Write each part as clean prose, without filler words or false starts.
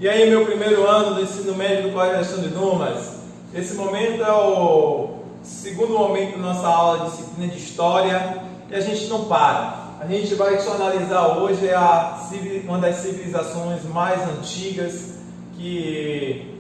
E aí, meu primeiro ano do ensino médio do Colégio Alexandre Dumas. Esse momento é o segundo momento da nossa aula de disciplina de História e a gente não para. A gente vai analisar hoje uma das civilizações mais antigas que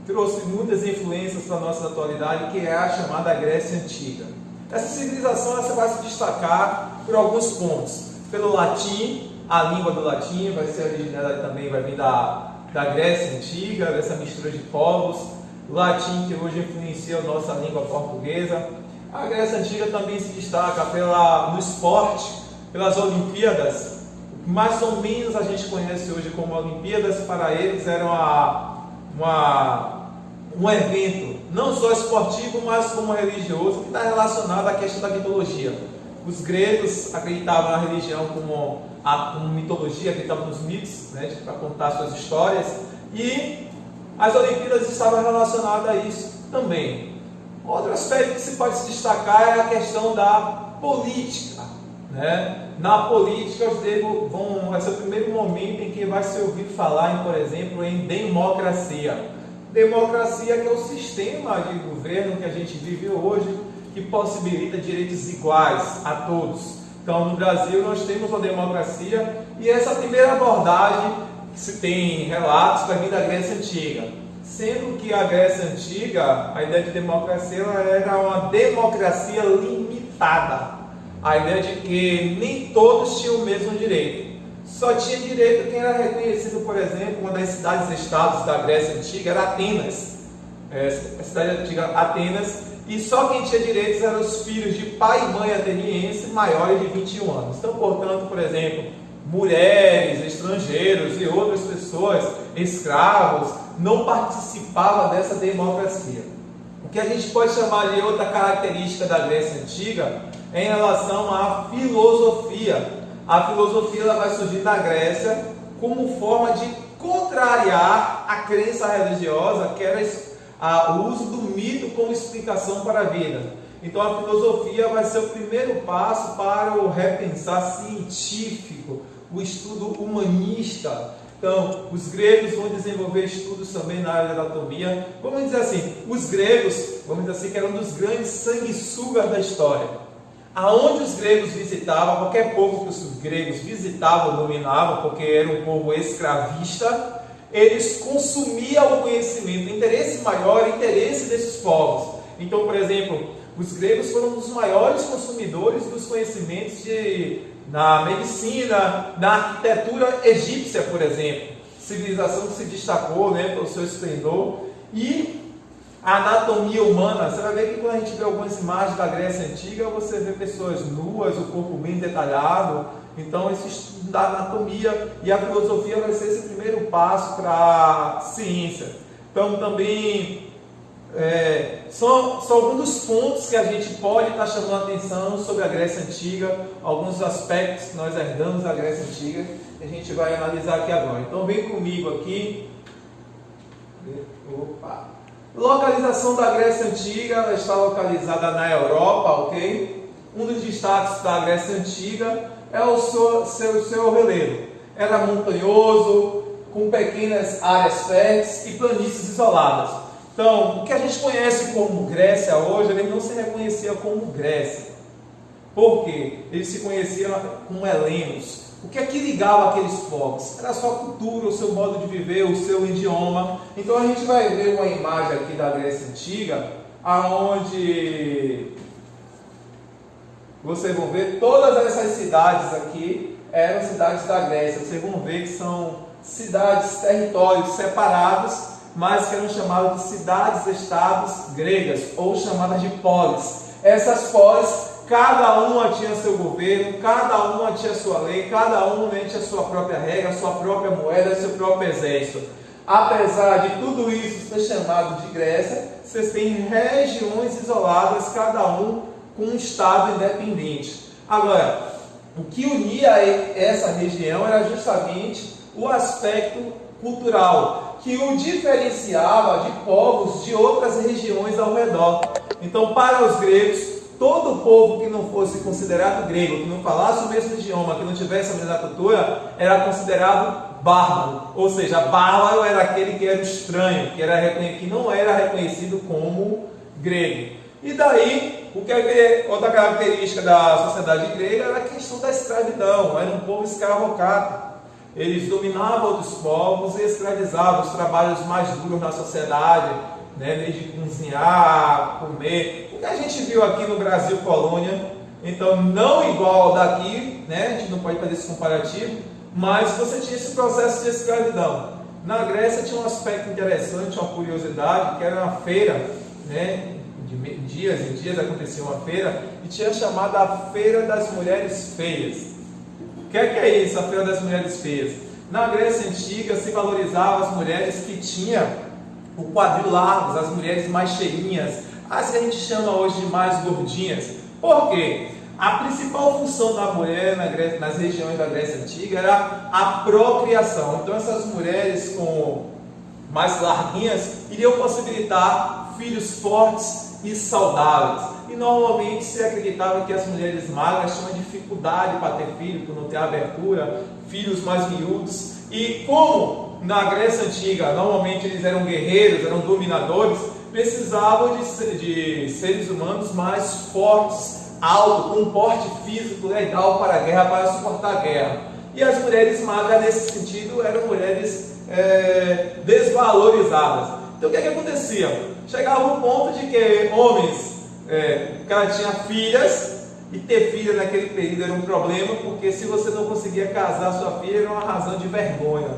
trouxe muitas influências para a nossa atualidade, que é a chamada Grécia Antiga. Essa civilização ela vai se destacar por alguns pontos. Pelo latim, a língua do latim vai ser originada também, vai vir da Grécia Antiga, dessa mistura de povos. O latim que hoje influencia a nossa língua portuguesa. A Grécia Antiga também se destaca no esporte, pelas Olimpíadas. Mais ou menos a gente conhece hoje como Olimpíadas, para eles era um evento, não só esportivo, mas como religioso, que está relacionado à questão da mitologia. Os gregos acreditavam na religião como mitologia, acreditavam nos mitos, né, para contar suas histórias, e as Olimpíadas estavam relacionadas a isso também. Outro aspecto que se pode se destacar é a questão da política. Né? Na política, os gregos vai ser o primeiro momento em que vai se ouvir falar, por exemplo, em democracia. Democracia que é o sistema de governo que a gente vive hoje, que possibilita direitos iguais a todos. Então, no Brasil, nós temos a democracia e essa primeira abordagem, que se tem relatos, vai vir da Grécia Antiga. Sendo que a Grécia Antiga, a ideia de democracia era uma democracia limitada. A ideia de que nem todos tinham o mesmo direito. Só tinha direito quem era reconhecido, por exemplo, uma das cidades-estados da Grécia Antiga era Atenas. A cidade antiga Atenas. E só quem tinha direitos eram os filhos de pai e mãe ateniense maiores de 21 anos. Então, portanto, por exemplo, mulheres, estrangeiros e outras pessoas, escravos, não participavam dessa democracia. O que a gente pode chamar de outra característica da Grécia Antiga é em relação à filosofia. A filosofia ela vai surgir na Grécia como forma de contrariar a crença religiosa, que era o uso do mito como explicação para a vida. Então a filosofia vai ser o primeiro passo para o repensar científico, o estudo humanista. Então, os gregos vão desenvolver estudos também na área da anatomia. Vamos dizer assim, os gregos, que eram um dos grandes sanguessugas da história. Aonde os gregos visitavam, qualquer povo que os gregos visitavam, dominavam, porque era um povo escravista, eles consumiam o conhecimento. O interesse maior é o interesse desses povos. Então, por exemplo, os gregos foram um dos maiores consumidores dos conhecimentos na medicina, na arquitetura egípcia, por exemplo. Civilização que se destacou, né, pelo seu esplendor. E a anatomia humana, você vai ver que quando a gente vê algumas imagens da Grécia Antiga, você vê pessoas nuas, o corpo bem detalhado. Então, esse estudo da anatomia e a filosofia vai ser esse primeiro passo para a ciência. Então, também são alguns dos pontos que a gente pode estar chamando a atenção sobre a Grécia Antiga, alguns aspectos que nós herdamos da Grécia Antiga, que a gente vai analisar aqui agora. Então, vem comigo aqui. Opa! Localização da Grécia Antiga, ela está localizada na Europa, ok? Um dos destaques da Grécia Antiga é o seu relevo. Era montanhoso, com pequenas áreas férteis e planícies isoladas. Então, o que a gente conhece como Grécia hoje, ele não se reconhecia como Grécia. Por quê? Ele se conhecia como helenos. O que é que ligava aqueles povos? Era a sua cultura, o seu modo de viver, o seu idioma. Então a gente vai ver uma imagem aqui da Grécia Antiga, aonde vocês vão ver todas essas cidades aqui eram cidades da Grécia. Vocês vão ver que são cidades, territórios separados, mas que eram chamadas de cidades-estados gregas, ou chamadas de polis. Essas polis, cada uma tinha seu governo, cada uma tinha sua lei, cada uma tinha sua própria regra, sua própria moeda, seu próprio exército. Apesar de tudo isso ser chamado de Grécia, vocês têm regiões isoladas, cada um com um estado independente. Agora, o que unia essa região era justamente o aspecto cultural, que o diferenciava de povos de outras regiões ao redor. Então, para os gregos, todo povo que não fosse considerado grego, que não falasse o mesmo idioma, que não tivesse a mesma cultura, era considerado bárbaro, ou seja, bárbaro era aquele que era estranho, que não era reconhecido como grego. E daí, outra característica da sociedade grega era a questão da escravidão. Era um povo escravocrata. Eles dominavam outros povos e escravizavam os trabalhos mais duros na sociedade, né? Desde cozinhar, comer. O que a gente viu aqui no Brasil colônia, então não igual ao daqui, né? A gente não pode fazer esse comparativo, mas você tinha esse processo de escravidão. Na Grécia tinha um aspecto interessante, uma curiosidade, que era uma feira, né? De dias em dias acontecia uma feira, e tinha chamada a Feira das Mulheres Feias. O que é isso, a Feira das Mulheres Feias? Na Grécia Antiga se valorizava as mulheres que tinham o quadril largo, as mulheres mais cheinhas, as que a gente chama hoje de mais gordinhas. Por quê? A principal função da mulher nas regiões da Grécia Antiga era a procriação. Então essas mulheres com mais larguinhas iriam possibilitar filhos fortes e saudáveis. E normalmente se acreditava que as mulheres magras tinham dificuldade para ter filho, por não ter abertura, filhos mais miúdos. E como na Grécia Antiga normalmente eles eram guerreiros, eram dominadores, precisavam de seres humanos mais fortes, altos, com um porte físico legal para a guerra, para suportar a guerra. E as mulheres magras nesse sentido eram mulheres desvalorizadas. Então o que acontecia? Chegava um ponto de que homens, o cara tinha filhas, e ter filha naquele período era um problema, porque se você não conseguia casar sua filha era uma razão de vergonha.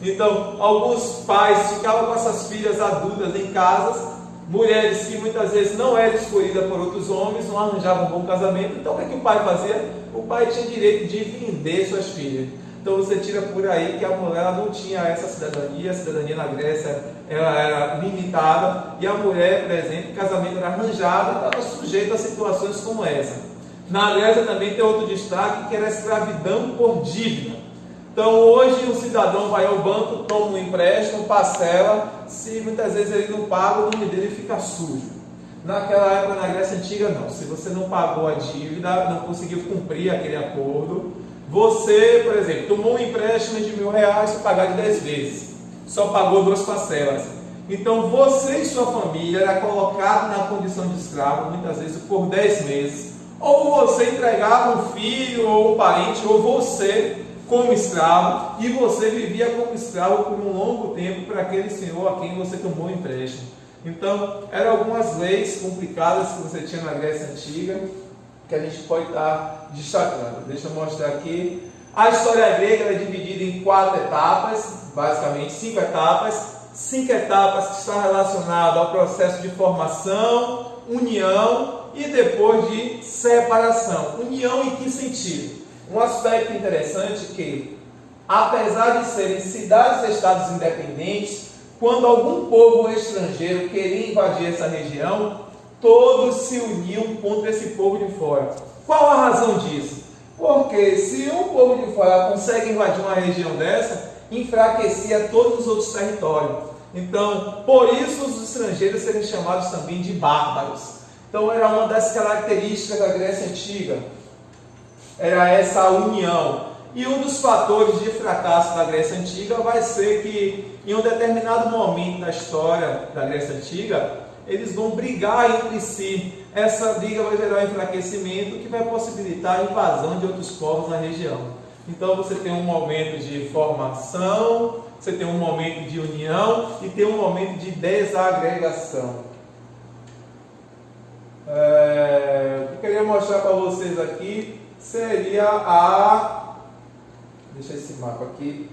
Então alguns pais ficavam com essas filhas adultas em casas, mulheres que muitas vezes não eram escolhidas por outros homens, não arranjavam um bom casamento. Então o que o pai fazia? O pai tinha direito de vender suas filhas. Então você tira por aí que a mulher não tinha essa cidadania, a cidadania na Grécia ela era limitada, e a mulher, por exemplo, o casamento era arranjado e estava sujeito a situações como essa. Na Grécia também tem outro destaque, que era a escravidão por dívida. Então hoje o cidadão vai ao banco, toma um empréstimo, parcela, se muitas vezes ele não paga, o nome dele fica sujo. Naquela época, na Grécia Antiga, não. Se você não pagou a dívida, não conseguiu cumprir aquele acordo, você, por exemplo, tomou um empréstimo de R$1.000 para pagar de 10 vezes, só pagou 2 parcelas. Então você e sua família era colocado na condição de escravo, muitas vezes por 10 meses. Ou você entregava um filho ou um parente, ou você como escravo, e você vivia como escravo por um longo tempo para aquele senhor a quem você tomou o empréstimo. Então, eram algumas leis complicadas que você tinha na Grécia Antiga, que a gente pode estar destacando. Deixa eu mostrar aqui. A história grega é dividida em 4 etapas, basicamente 5 etapas. 5 etapas que estão relacionadas ao processo de formação, união e depois de separação. União em que sentido? Um aspecto interessante é que, apesar de serem cidades e estados independentes, quando algum povo estrangeiro queria invadir essa região, todos se uniam contra esse povo de fora. Qual a razão disso? Porque se um povo de fora consegue invadir uma região dessa, enfraquecia todos os outros territórios. Então, por isso os estrangeiros serem chamados também de bárbaros. Então, era uma das características da Grécia Antiga, era essa união. E um dos fatores de fracasso da Grécia Antiga vai ser que, em um determinado momento da história da Grécia Antiga, eles vão brigar entre si. Essa briga vai gerar um enfraquecimento que vai possibilitar a invasão de outros povos na região. Então você tem um momento de formação, você tem um momento de união e tem um momento de desagregação. O que eu queria mostrar para vocês aqui seria deixa esse mapa aqui.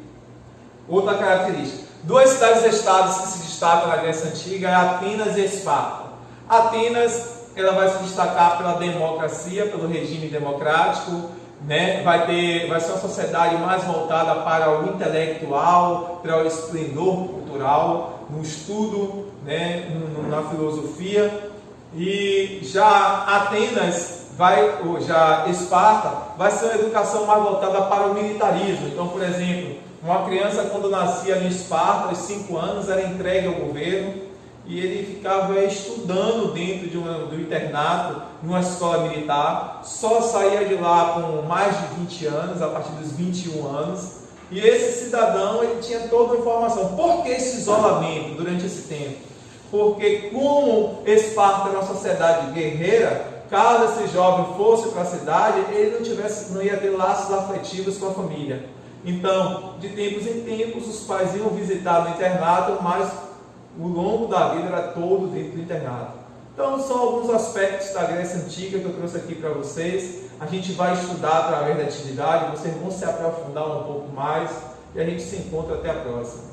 Outra característica. 2 cidades-estados que se destacam na Grécia Antiga é Atenas e Esparta. Atenas, ela vai se destacar pela democracia, pelo regime democrático, né? Vai ser uma sociedade mais voltada para o intelectual, para o esplendor cultural, no estudo, né? Na filosofia. E já Atenas Esparta vai ser uma educação mais voltada para o militarismo. Então, por exemplo, uma criança quando nascia em Esparta, aos 5 anos, era entregue ao governo e ele ficava estudando dentro do internato, numa escola militar, só saía de lá com mais de 20 anos, a partir dos 21 anos, E esse cidadão, ele tinha toda a informação. Por que esse isolamento durante esse tempo? Porque como Esparta era uma sociedade guerreira, caso esse jovem fosse para a cidade, ele não ia ter laços afetivos com a família. Então, de tempos em tempos, os pais iam visitar no internato, mas o longo da vida era todo dentro do internato. Então, são alguns aspectos da Grécia Antiga que eu trouxe aqui para vocês. A gente vai estudar através da atividade, vocês vão se aprofundar um pouco mais e a gente se encontra até a próxima.